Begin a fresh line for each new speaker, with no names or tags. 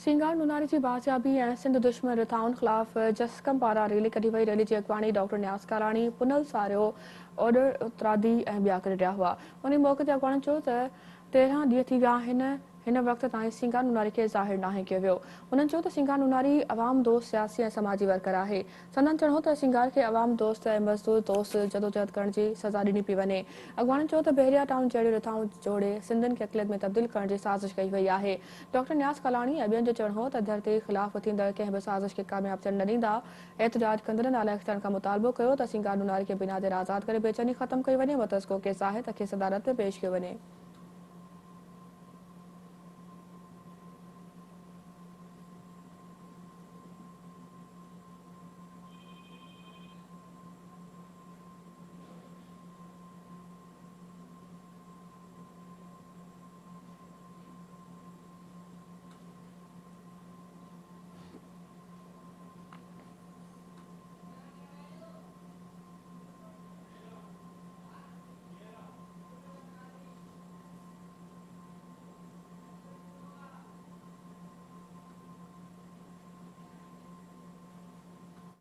सिंगार नुनारी जी बाजियाबी ऐं सिंध दुश्मन रिथाउनि ख़िलाफ़ जस्कम पारां रैली कढी वई। रैली जी अॻवानी डॉक्टर न्यास कालाणी पुनल सारियो ऑर्डर उतरादी ऐं ॿिया करे रहिया हुआ। उन मौक़े ते अॻवाणनि चयो त 13 ॾींहं थी विया आहिनि, हिन वक़्त ताईं सिंगार नुनारी खे ज़ाहिर नाहे कयो वियो। उन्हनि चयो त सिंगार नुनारी अवाम दोस्त सियासी ऐं समाजी वर्कर आहे। संदन चवणो त सिंगार खे अवाम दोस्त ऐं मज़दूर दोस्त जदोजहद करण जी सज़ा ॾिनी पई वञे। अॻवाणनि चयो त बहरिया टाउन जहिड़ियूं रिथाऊं जोड़े सिंधियुनि खे अक़लियत में तब्दील करण जी साज़िश कई वई आहे। डॉक्टर न्यास कालाणी ऐं ॿियनि जो चवणो हो त धरती ख़िलाफ़ थींदड़ कंहिं बि साज़िश खे कामयाब थियण न ॾींदा। एहतजाज कंदड़नि नालाइक़ थियण खां मुतालबो कयो त सिंगार नुनारी खे बिना देर आज़ाद करे बेचैनी ख़त्म कई वञे। मुतज़को केस आहे त खेसि अदालत में पेश कयो वञे।